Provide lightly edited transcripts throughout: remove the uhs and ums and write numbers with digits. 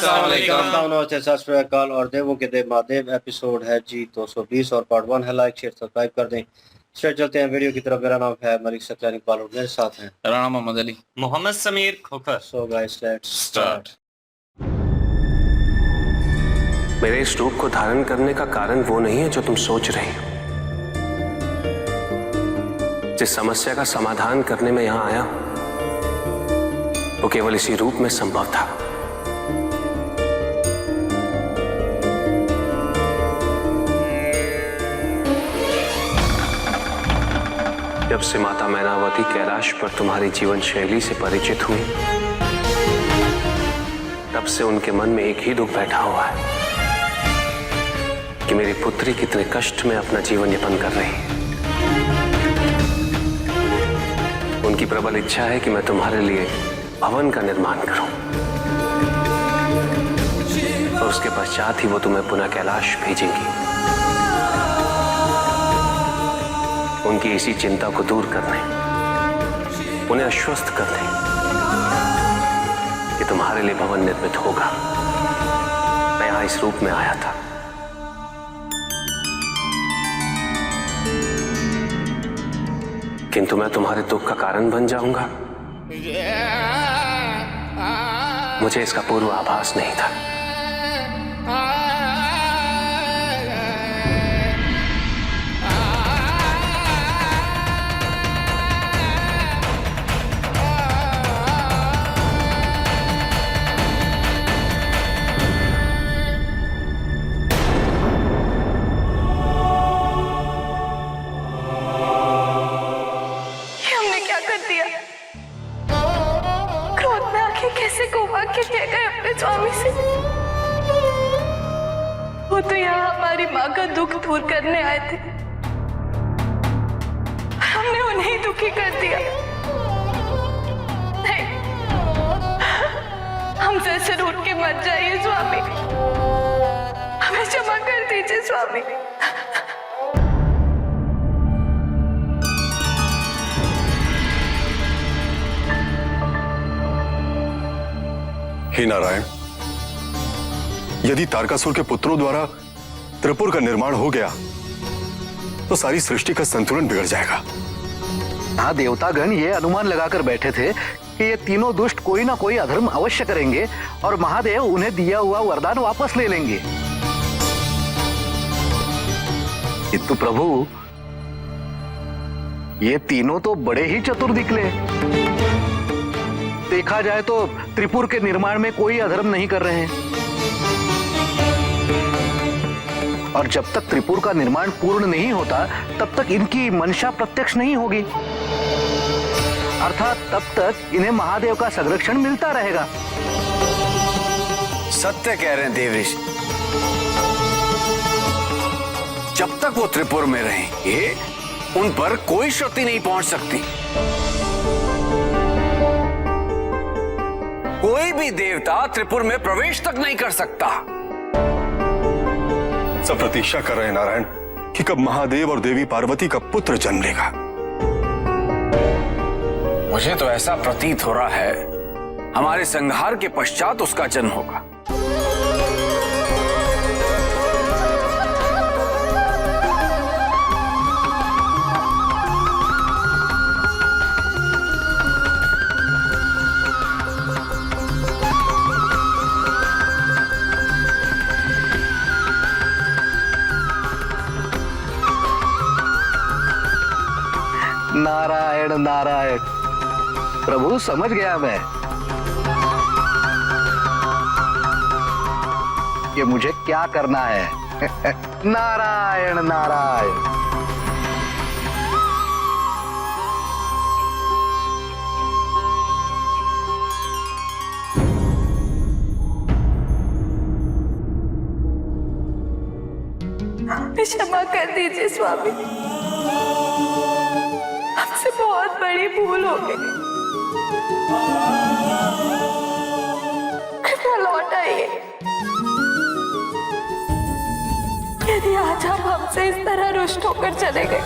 सत काल और देवों के देव महादेव एपिसोड है जी 220 और पार्ट 1 है। लाइक शेयर सब्सक्राइब कर दें। चलते हैं वीडियो की तरफ। मेरा नाम है मलिक सत्यानी पाल, मेरे साथ हैं मेरा नाम Mohammad Ali, Mohammad Sameer Khokhar. So guys let's start. मेरे इस रूप को धारण करने का कारण वो नहीं है जो तुम सोच रही हो। जिस समस्या का समाधान करने में यहां आया हूं वो केवल इसी रूप में संभव था। जब से माता मैनावती कैलाश पर तुम्हारी जीवन शैली से परिचित हुई, तब से उनके मन में एक ही दुख बैठा हुआ है कि मेरी पुत्री कितने कष्ट में अपना जीवन यापन कर रही है। उनकी प्रबल इच्छा है कि मैं तुम्हारे लिए भवन का निर्माण करूं और उसके पश्चात ही वो तुम्हें पुनः कैलाश भेजेंगी। उनकी इसी चिंता को दूर करने, उन्हें आश्वस्त करने कि तुम्हारे लिए भवन निर्मित होगा, मैं यहां इस रूप में आया था। किंतु मैं तुम्हारे दुख का कारण बन जाऊंगा, मुझे इसका पूर्व आभास नहीं था। कैसे गोवा के कह गए अपने स्वामी से? वो तो यहाँ हमारी माँ का दुख दूर करने आए थे, हमने उन्हें दुखी कर दिया। नहीं, हमसे ऐसे रूठ के मत जाइए स्वामी, हमें क्षमा कर दीजिए स्वामी। हे नारायण, यदि तारकासुर के पुत्रों द्वारा त्रिपुर का निर्माण हो गया तो सारी सृष्टि का संतुलन बिगड़ जाएगा। हाँ, देवतागण ये अनुमान लगाकर बैठे थे कि ये तीनों दुष्ट कोई ना कोई अधर्म अवश्य करेंगे और महादेव उन्हें दिया हुआ वरदान वापस ले लेंगे। किंतु प्रभु, ये तीनों तो बड़े ही चतुर निकले। देखा जाए तो त्रिपुर के निर्माण में कोई अधर्म नहीं कर रहे हैं, और जब तक त्रिपुर का निर्माण पूर्ण नहीं होता तब तक इनकी मंशा प्रत्यक्ष नहीं होगी, अर्थात तब तक इन्हें महादेव का संरक्षण मिलता रहेगा। सत्य कह रहे हैं देव ऋषि, जब तक वो त्रिपुर में रहेंगे उन पर कोई क्षति नहीं पहुंच सकती। कोई भी देवता त्रिपुर में प्रवेश तक नहीं कर सकता। सब प्रतीक्षा कर रहे हैं नारायण कि कब महादेव और देवी पार्वती का पुत्र जन्म लेगा। मुझे तो ऐसा प्रतीत हो रहा है हमारे संहार के पश्चात उसका जन्म होगा। नारायण नारायण, प्रभु समझ गया मैं कि मुझे क्या करना है। नारायण नारायण। क्षमा कर दीजिए स्वामी, हमसे बहुत बड़ी भूल हो गई। कृपया लौट आइए। यदि आज आप हमसे इस तरह रुष्ट होकर चले गए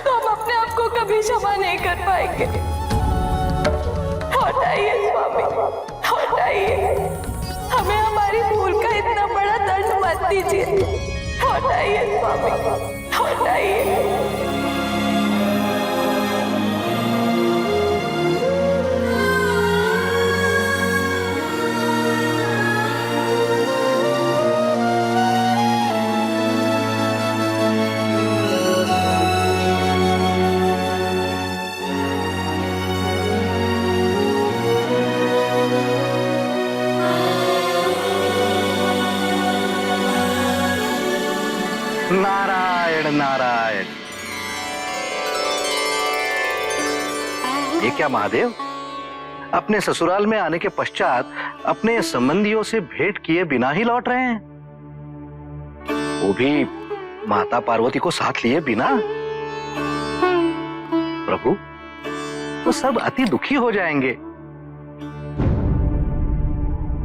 तो हम अपने आप को कभी क्षमा नहीं कर पाएंगे। लौट आइए स्वामी, लौट आइए। हमें हमारी भूल का इतना बड़ा दर्द मत दीजिए। हटाइए स्वामी, हटाइए। नारायण नारायण। ये क्या महादेव, अपने ससुराल में आने के पश्चात अपने संबंधियों से भेंट किए बिना ही लौट रहे हैं, वो भी माता पार्वती को साथ लिए बिना? प्रभु, तो सब अति दुखी हो जाएंगे।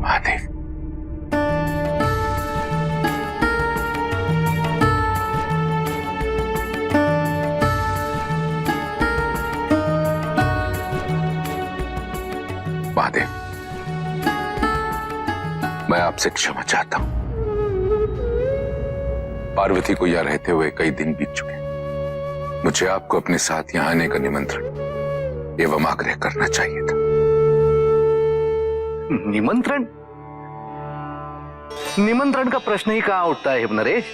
महादेव, महादेव, मैं आपसे क्षमा चाहता हूं। पार्वती को यहां रहते हुए कई दिन बीत चुके। मुझे आपको अपने साथ यहां आने का निमंत्रण एवं आग्रह करना चाहिए था। निमंत्रण? निमंत्रण का प्रश्न ही कहां उठता है नरेश।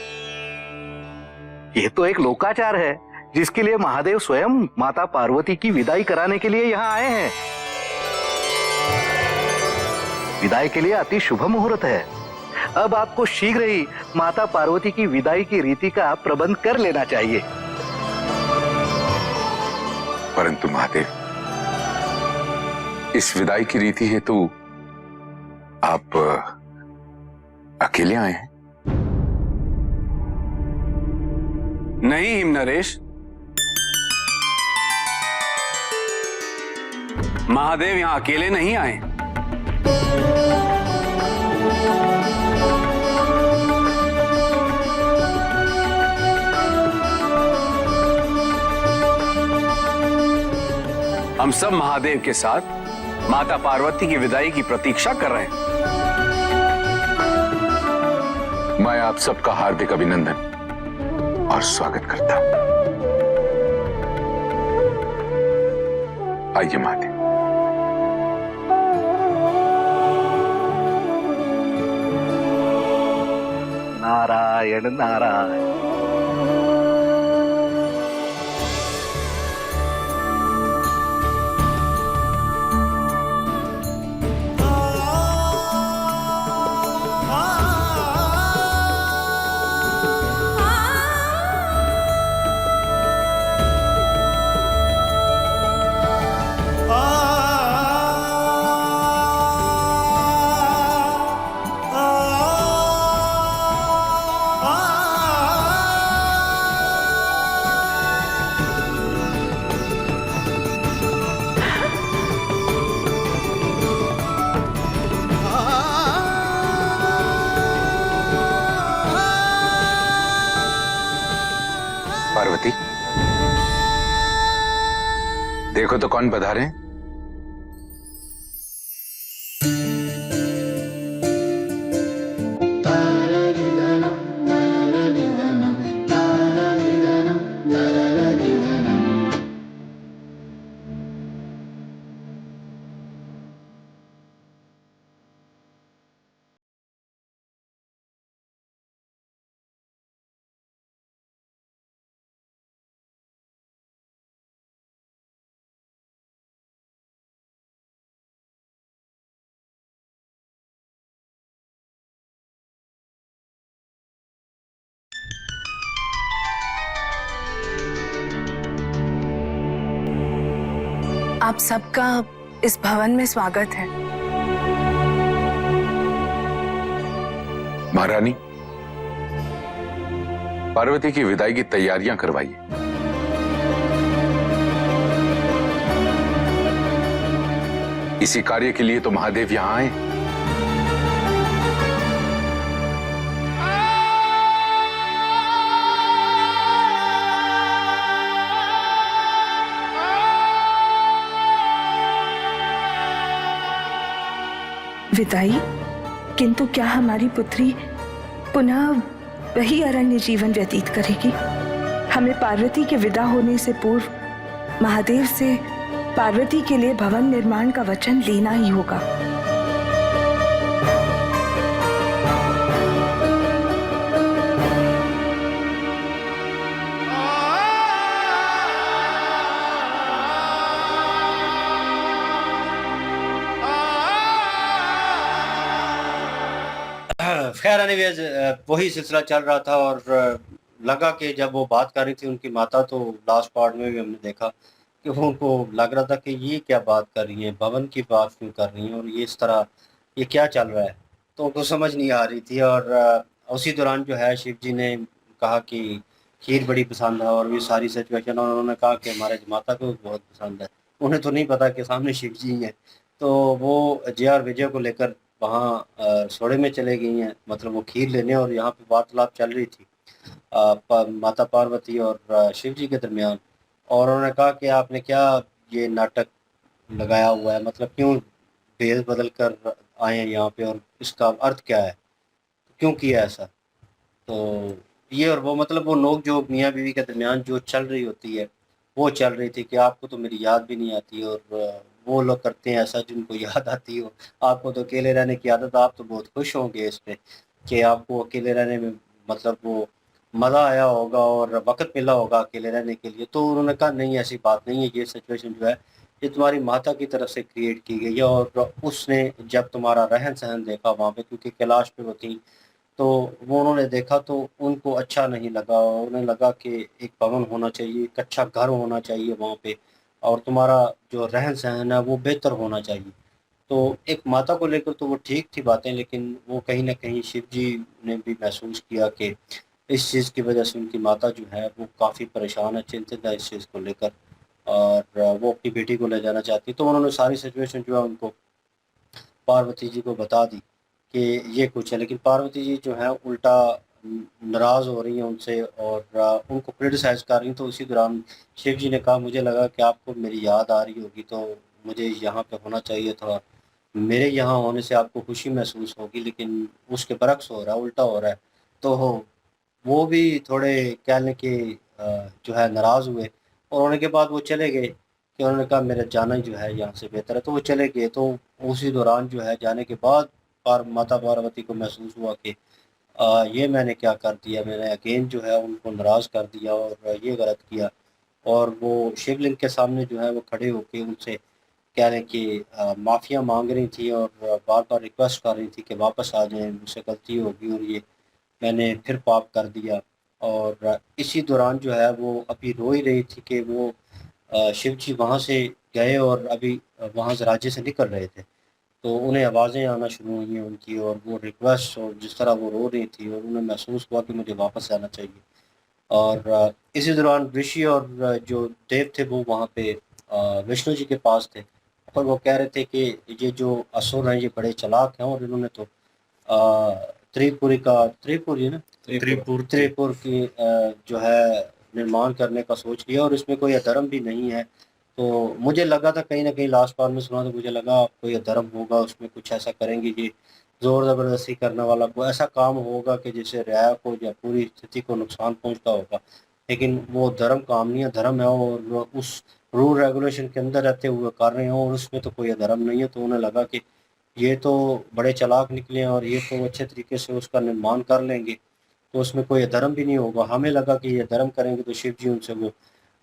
यह तो एक लोकाचार है जिसके लिए महादेव स्वयं माता पार्वती की विदाई कराने के लिए यहां आए हैं। विदाई के लिए अति शुभ मुहूर्त है। अब आपको शीघ्र ही माता पार्वती की विदाई की रीति का प्रबंध कर लेना चाहिए। परंतु महादेव, इस विदाई की रीति हेतु आप अकेले आए हैं? नहीं हिम नरेश, महादेव यहां अकेले नहीं आए। हम सब महादेव के साथ माता पार्वती की विदाई की प्रतीक्षा कर रहे हैं। मैं आप सबका हार्दिक अभिनंदन और स्वागत करता हूं। आइए महादेव। नारायण नारायण। पार्वती, देखो तो कौन पधारे हैं। आप सबका इस भवन में स्वागत है। महारानी, पार्वती की विदाई की तैयारियां करवाइए। इसी कार्य के लिए तो महादेव यहां आए। विदाई? किंतु क्या हमारी पुत्री पुनः वही अरण्य जीवन व्यतीत करेगी? हमें पार्वती के विदा होने से पूर्व महादेव से पार्वती के लिए भवन निर्माण का वचन लेना ही होगा। खैर एनीवेज वही सिलसिला चल रहा था और लगा कि जब वो बात कर रही थी उनकी माता, तो लास्ट पार्ट में भी हमने देखा कि वो उनको लग रहा था कि ये क्या बात कर रही हैं, भवन की बात क्यों कर रही हैं और ये इस तरह ये क्या चल रहा है, तो उनको समझ नहीं आ रही थी। और उसी दौरान जो है शिव जी ने कहा कि खीर बड़ी पसंद है और ये सारी सिचुएशन, और उन्होंने कहा कि हमारे माता को बहुत पसंद है। उन्हें तो नहीं पता कि सामने शिव जी हैं। तो वो जय और विजय को लेकर वहाँ सोड़े में चले गई हैं, मतलब वो खीर लेने, और यहाँ पे वार्तालाप चल रही थी माता पार्वती और शिव जी के दरमियान। और उन्होंने कहा कि आपने क्या ये नाटक लगाया हुआ है, मतलब क्यों भेस बदल कर आए हैं यहाँ पे, और इसका अर्थ क्या है, क्यों किया ऐसा। तो ये और वो, मतलब वो नोक जोक मियाँ बीवी के दरमियान जो चल रही होती है वो चल रही थी कि आपको तो मेरी याद भी नहीं आती, और वो लोग करते हैं ऐसा जिनको याद आती हो। आपको तो अकेले रहने की आदत, आप तो बहुत खुश होंगे इस पे कि आपको अकेले रहने में मतलब वो मज़ा आया होगा और वक़्त मिला होगा अकेले रहने के लिए। तो उन्होंने कहा नहीं, ऐसी बात नहीं है, ये सिचुएशन जो है ये तुम्हारी माता की तरफ से क्रिएट की गई है। और उसने जब तुम्हारा रहन-सहन देखा वहाँ पे, क्योंकि कैलाश पे वो थी, तो वो उन्होंने देखा तो उनको अच्छा नहीं लगा। उन्हें लगा कि एक भवन होना चाहिए, एक अच्छा घर होना चाहिए वहाँ पे, और तुम्हारा जो रहन-सहन है वो बेहतर होना चाहिए। तो एक माता को लेकर तो वो ठीक थी बातें, लेकिन वो कहीं न कहीं शिव जी ने भी महसूस किया कि इस चीज़ की वजह से उनकी माता जो है वो काफ़ी परेशान है, चिंतित है इस चीज़ को लेकर, और वो अपनी बेटी को ले जाना चाहती। तो उन्होंने सारी सिचुएशन जो है उनको पार्वती जी को बता दी कि ये कुछ है, लेकिन पार्वती जी जो है उल्टा नाराज़ हो रही हैं उनसे और उनको क्रिटिसाइज़ कर रही हैं। तो उसी दौरान शिव जी ने कहा, मुझे लगा कि आपको मेरी याद आ रही होगी, तो मुझे यहाँ पे होना चाहिए था। मेरे यहाँ होने से आपको खुशी महसूस होगी, लेकिन उसके बरक्स हो रहा है, उल्टा हो रहा है। तो वो भी थोड़े कह लें कि जो है नाराज़ हुए, और होने के बाद वो चले गए कि उन्होंने कहा मेरा जाना ही जो है यहाँ से बेहतर है, तो वो चले गए। तो उसी दौरान जो है जाने के बाद माता पार्वती को महसूस हुआ कि ये मैंने क्या कर दिया, मैंने अगेन जो है उनको नाराज़ कर दिया और ये गलत किया। और वो शिवलिंग के सामने जो है वो खड़े होके उनसे कह लें कि माफ़िया मांग रही थी और बार बार रिक्वेस्ट कर रही थी कि वापस आ जाएं, मुझसे गलती होगी और ये मैंने फिर पाप कर दिया। और इसी दौरान जो है वो अभी रो ही रही थी कि वो शिव जी वहाँ से गए और अभी वहाँ से राज्य से निकल रहे थे। तो उन्हें आवाज़ें आना शुरू हुई हैं उनकी, और वो रिक्वेस्ट और जिस तरह वो रो रही थी, और उन्हें महसूस हुआ कि मुझे वापस आना चाहिए। और इसी दौरान ऋषि और जो देव थे वो वहाँ पे विष्णु जी के पास थे, और वो कह रहे थे कि ये जो असुर हैं ये बड़े चालाक हैं, और इन्होंने तो त्रिपुरी ना त्रिपुर की जो है निर्माण करने का सोच लिया, और इसमें कोई अधर्म भी नहीं है। तो मुझे लगा था कहीं न कहीं लास्ट पार्ट में सुना तो मुझे लगा कोई अधर्म होगा, उसमें कुछ ऐसा करेंगे ये ज़ोर ज़बरदस्ती करने वाला कोई ऐसा काम होगा कि जिससे रियाया को या पूरी स्थिति को नुकसान पहुँचता होगा। लेकिन वो धर्म काम नहीं है, धर्म है और वो उस रूल रेगुलेशन के अंदर रहते हुए कर रहे हों, और उसमें तो कोई अधर्म नहीं है। तो उन्हें लगा कि ये तो बड़े चालाक निकले हैं और ये तो अच्छे तरीके से उसका निर्माण कर लेंगे, तो उसमें कोई अधर्म भी नहीं होगा। हमें लगा कि ये धर्म करेंगे तो शिव जी उनसे वो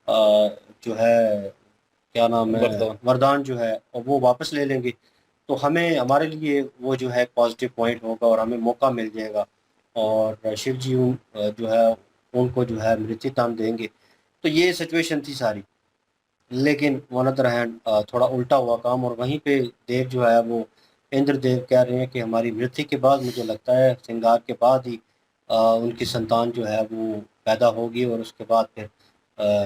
जो है क्या नाम है वरदान जो है और वो वापस ले लेंगे। तो हमें हमारे लिए वो जो है पॉजिटिव पॉइंट होगा और हमें मौका मिल जाएगा, और शिव जी जो है उनको जो है मृत्यु दंड देंगे। तो ये सिचुएशन थी सारी। लेकिन ऑन अदर हैंड थोड़ा उल्टा हुआ काम, और वहीं पे देव जो है वो इंद्र देव कह रहे हैं कि हमारी मृत्यु के बाद, मुझे लगता है श्रृंगार के बाद ही उनकी संतान जो है वो पैदा होगी, और उसके बाद फिर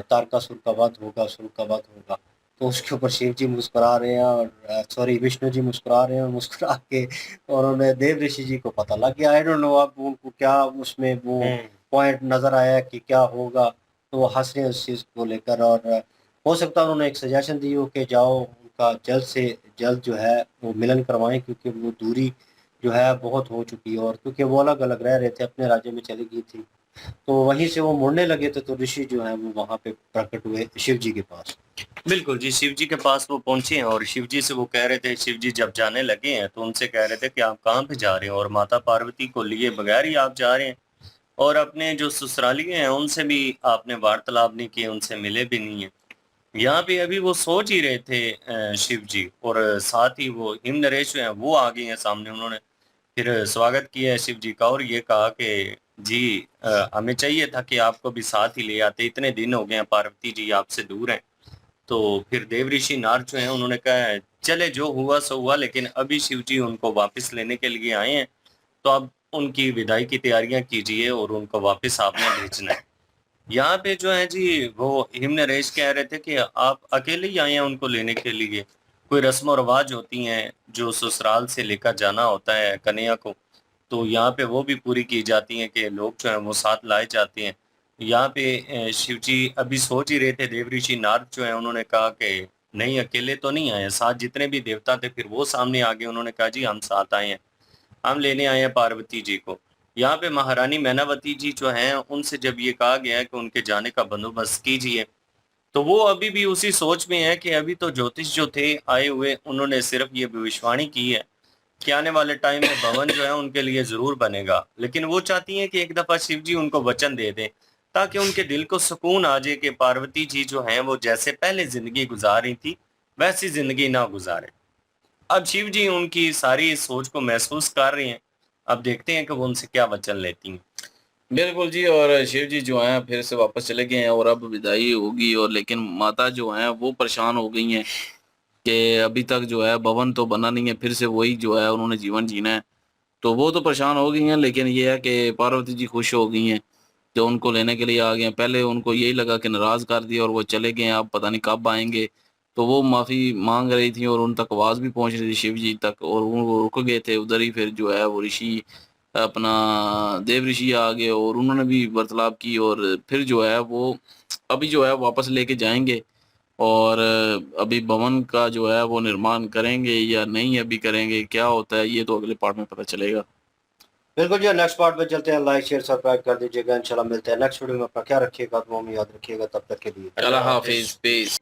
तारकासुर का वध होगा, असुर का वध होगा। तो उसके ऊपर शिव जी मुस्कुरा रहे हैं और सॉरी विष्णु जी मुस्कुरा रहे हैं, और मुस्कुरा के और उन्हें देव ऋषि जी को पता लग गया। आई डोंट नो अब उनको क्या उसमें वो पॉइंट नज़र आया कि क्या होगा, तो वो हँस रहे हैं उस चीज़ को लेकर। और हो सकता है उन्होंने एक सजेशन दी हो कि जाओ उनका जल्द से जल्द जो है वो मिलन करवाएं, क्योंकि वो दूरी जो है बहुत हो चुकी है, और क्योंकि वो अलग अलग रह रहे थे, अपने राज्य में चली गई थी, तो वहीं से वो मुड़ने लगे थे, तो ऋषि जो है वो वहाँ पे प्रकट हुए शिव जी के पास। बिल्कुल जी, शिव जी के पास वो पहुंचे हैं और शिव जी से वो कह रहे थे, शिव जी जब जाने लगे हैं तो उनसे कह रहे थे कि आप कहाँ पे जा रहे हो, और माता पार्वती को लिए बगैर ही आप जा रहे हैं, और अपने जो ससुरालिए हैं उनसे भी आपने वार्तालाप नहीं किए, उनसे मिले भी नहीं है। यहाँ पे अभी वो सोच ही रहे थे शिव जी, और साथ ही वो हिम नरेश जो हैं वो आ गए हैं सामने। उन्होंने फिर स्वागत किया है शिव जी का और ये कहा कि जी हमें चाहिए था कि आपको भी साथ ही ले आते, इतने दिन हो गए हैं पार्वती जी आपसे दूर हैं। तो फिर देवऋषि नारद जो हैं उन्होंने कहा है, चले जो हुआ सो हुआ, लेकिन अभी शिव जी उनको वापस लेने के लिए आए हैं, तो अब उनकी विदाई की तैयारियां कीजिए और उनको वापस आपने भेजना है। यहाँ पे जो है जी वो हिम नरेश कह रहे थे कि आप अकेले ही आए हैं उनको लेने के लिए, कोई रस्म और रिवाज होती हैं जो ससुराल से लेकर जाना होता है कन्या को, तो यहाँ पे वो भी पूरी की जाती हैं कि लोग जो हैं वो साथ लाए जाते हैं। यहाँ पे शिव जी अभी सोच ही रहे थे, देवऋषि नारद जो हैं उन्होंने कहा कि नहीं अकेले तो नहीं आए, साथ जितने भी देवता थे फिर वो सामने आ गए, उन्होंने कहा जी हम साथ आए हैं, हम लेने आए हैं पार्वती जी को। यहाँ पे महारानी मैनावती जी जो हैं उनसे जब ये कहा गया है कि उनके जाने का बंदोबस्त कीजिए, तो वो अभी भी उसी सोच में है कि अभी तो ज्योतिष जो थे आए हुए, उन्होंने सिर्फ ये भविष्यवाणी की है कि आने वाले टाइम में भवन जो है उनके लिए ज़रूर बनेगा। लेकिन वो चाहती हैं कि एक दफ़ा शिव जी उनको वचन दे दें, ताकि उनके दिल को सुकून आ जाए कि पार्वती जी जो हैं वो जैसे पहले ज़िंदगी गुज़ार रही थी, वैसी ज़िंदगी ना गुज़ारें। अब शिव जी उनकी सारी इस सोच को महसूस कर रहे हैं। अब देखते हैं कि वो उनसे क्या वचन लेती हैं। बिल्कुल जी। और शिव जी जो हैं फिर से वापस चले गए हैं और अब विदाई होगी। और लेकिन माता जो हैं वो परेशान हो गई हैं कि अभी तक जो है भवन तो बना नहीं है, फिर से वही जो है उन्होंने जीवन जीना है। तो वो तो परेशान हो गई हैं, लेकिन ये है कि पार्वती जी खुश हो गई हैं जो उनको लेने के लिए आ गए हैं। पहले उनको यही लगा कि नाराज़ कर दिया और वो चले गए हैं, अब पता नहीं कब आएँगे। तो वो माफ़ी माँग रही थी और उन तक आवाज़ भी पहुँच रही थी शिव जी तक, और वो रुक गए थे उधर ही। फिर जो है वो ऋषि अपना देव ऋषि आ गए और उन्होंने भी वार्तालाप की, और फिर जो है वो अभी जो है वापस लेके जाएँगे। और अभी भवन का जो है वो निर्माण करेंगे या नहीं अभी करेंगे, क्या होता है ये तो अगले पार्ट में पता चलेगा। बिल्कुल जी, नेक्स्ट पार्ट में चलते हैं। लाइक शेयर सब्सक्राइब कर दीजिएगा। इंशाल्लाह मिलते हैं नेक्स्ट वीडियो में। अपना ख्याल रखिएगा, दुआ में याद रखिएगा। तब तक के लिए अल्लाह हाफिज़, पीस।